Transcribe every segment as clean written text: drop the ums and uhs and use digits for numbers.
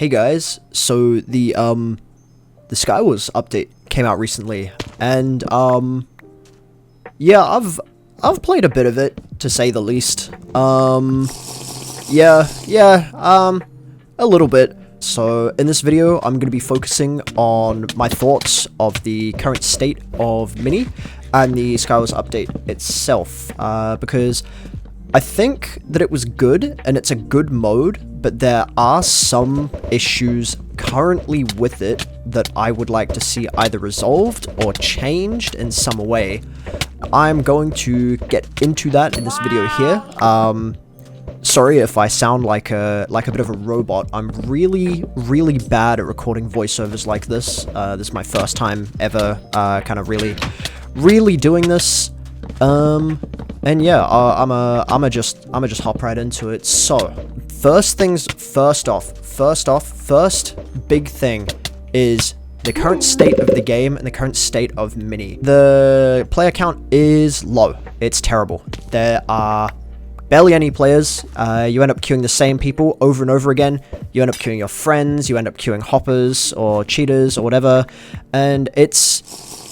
Hey guys, so the Skywars update came out recently, and yeah, I've played a bit of it, to say the least. A little bit. So in this video, I'm going to be focusing on my thoughts of the current state of Mini and the Skywars update itself, because I think that it was good, and it's a good mode, but there are some issues currently with it that I would like to see either resolved or changed in some way. I'm going to get into that in this video here. Sorry if I sound like a bit of a robot. I'm really bad at recording voiceovers like this. This is my first time ever kind of really doing this. And yeah, I'ma just hop right into it. So, first big thing is the current state of the game and the current state of Mini. The player count is low. It's terrible. There are barely any players. You end up queuing the same people over and over again. You end up queuing your friends, you end up queuing hoppers or cheaters or whatever, and it sucks.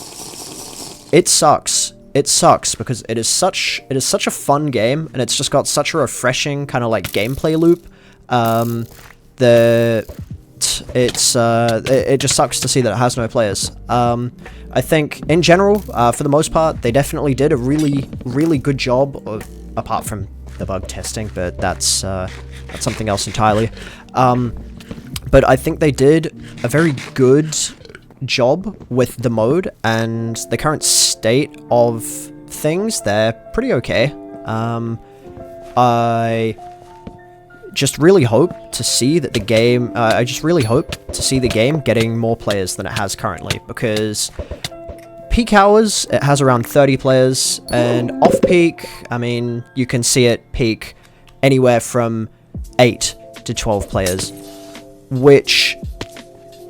It sucks because it is such a fun game, and it's just got such a refreshing kind of like gameplay loop. It just sucks to see that it has no players. I think in general, for the most part, they definitely did a really good job of, apart from the bug testing, but that's something else entirely. But I think they did a very good job with the mode and the current state of things. They're pretty okay. I just really hope to see that the game, I just really hope to see the game getting more players than it has currently, because peak hours, it has around 30 players, and off peak, I mean, you can see it peak anywhere from 8 to 12 players, which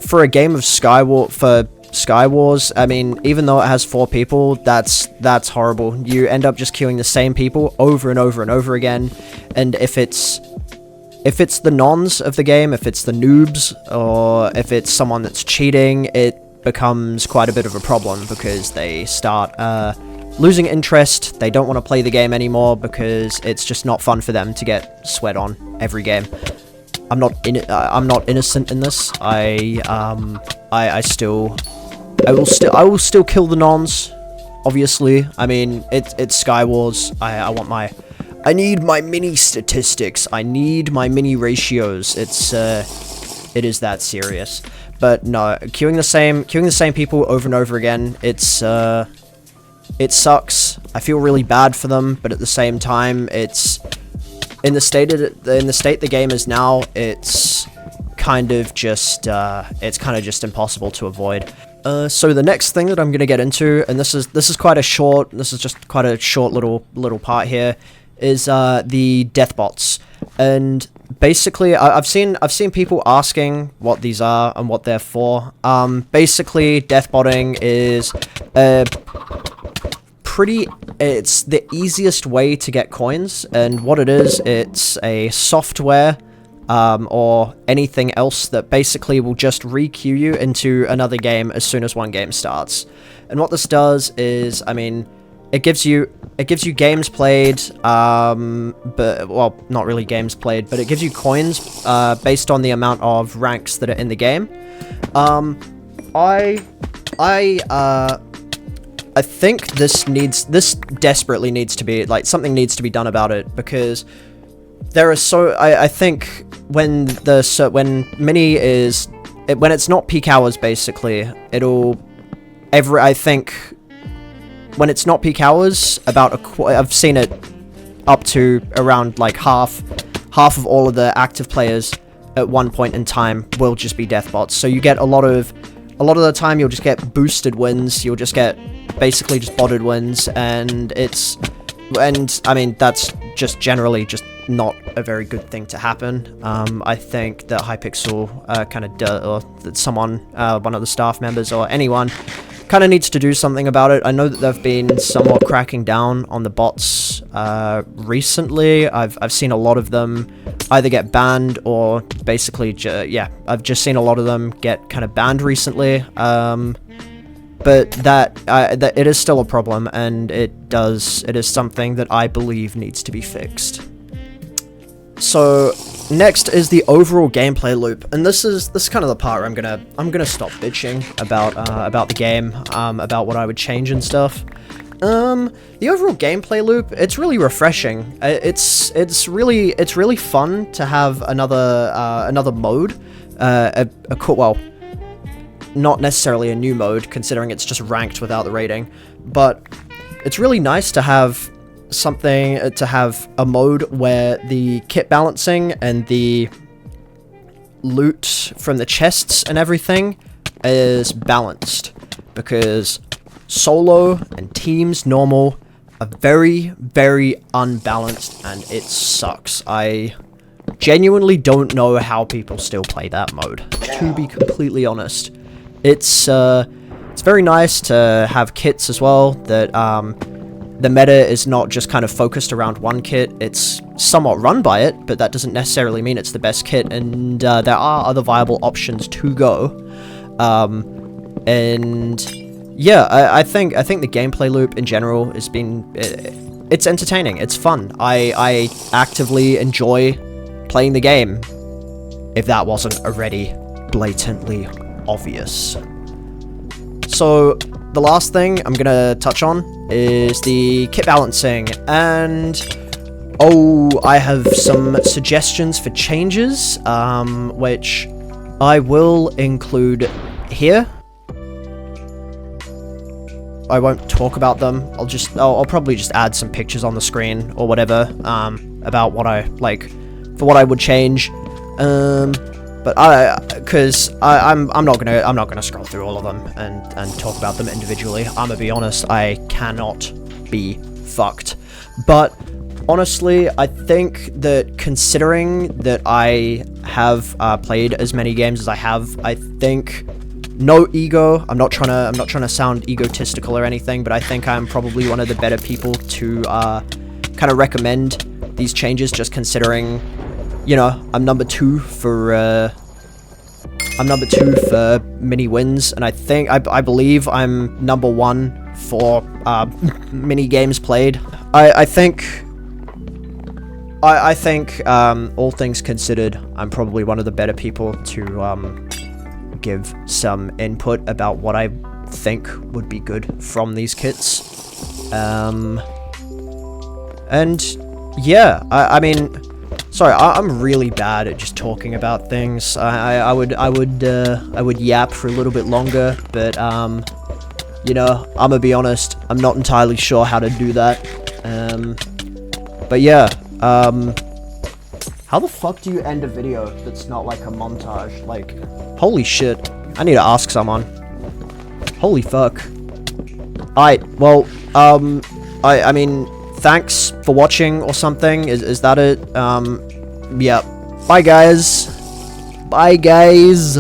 for a game of Skywars, I mean, even though it has 4 people, that's horrible. You end up just queuing the same people over and over and over again, and if it's the nons of the game, if it's the noobs, or if it's someone that's cheating, it becomes quite a bit of a problem, because they start losing interest. They don't want to play the game anymore because it's just not fun for them to get sweat on every game. I'm not innocent in this. I will still kill the nons, obviously. I mean, it's Skywars. I need my mini statistics. I need my mini ratios. It is that serious. But no, queuing the same people over and over again, it sucks. I feel really bad for them, but at the same time, it's in the state the game is now, it's kind of just impossible to avoid. So the next thing that I'm gonna get into, and this is just quite a short little part here, is the death bots. And basically, I've seen people asking what these are and what they're for. Basically, death botting is it's the easiest way to get coins, and what it is, it's a software or anything else that basically will just re-queue you into another game as soon as one game starts. And what this does is, I mean, it gives you games played, but, well, not really games played, but it gives you coins based on the amount of ranks that are in the game. I think this desperately needs to be, like, something needs to be done about it, because there are I think when Mini is, when it's not peak hours, basically, I think when it's not peak hours, I've seen it up to around like half of all of the active players at one point in time will just be death bots. So you get a lot of the time you'll just get boosted wins. You'll just get basically just botted wins, and I mean, that's just generally just not a very good thing to happen. I think that Hypixel or that someone, one of the staff members or anyone, kind of needs to do something about it. I know that they've been somewhat cracking down on the bots recently. I've seen a lot of them either get banned or basically, yeah, I've just seen a lot of them get kind of banned recently. But that it is still a problem, and it is something that I believe needs to be fixed. So next is the overall gameplay loop, and this is kind of the part where I'm gonna stop bitching about the game, about what I would change and stuff. The overall gameplay loop, it's really refreshing. It's really fun to have another mode, well, not necessarily a new mode, considering it's just ranked without the rating, but it's really nice to have a mode where the kit balancing and the loot from the chests and everything is balanced, because solo and teams normal are very, very unbalanced, and it sucks. I genuinely don't know how people still play that mode, to be completely honest. It's very nice to have kits as well, that the meta is not just kind of focused around one kit. It's somewhat run by it, but that doesn't necessarily mean it's the best kit, and there are other viable options to go. And yeah, I think the gameplay loop in general has been, it's entertaining, it's fun. I actively enjoy playing the game, if that wasn't already blatantly obvious. So the last thing I'm gonna touch on is the kit balancing, and I have some suggestions for changes, which I will include here. I won't talk about them. I'll probably just add some pictures on the screen or whatever, about what I what I would change. But I'm not gonna scroll through all of them and talk about them individually. I'm gonna be honest, I cannot be fucked. But honestly, I think that considering that I have played as many games as I have, I think, no ego, I'm not trying to sound egotistical or anything, but I think I'm probably one of the better people to kind of recommend these changes, just considering, you know, I'm number 2 for mini wins, and I believe I'm number 1 for mini games played. I think all things considered, I'm probably one of the better people to give some input about what I think would be good from these kits. And yeah, I mean, sorry, I'm really bad at just talking about things. I would yap for a little bit longer, but you know, I'm gonna be honest, I'm not entirely sure how to do that. But yeah, how the fuck do you end a video that's not like a montage? Like, holy shit, I need to ask someone. Holy fuck. Alright, well, I mean, thanks for watching or something. Is that it? Yeah. Bye, guys. Bye, guys.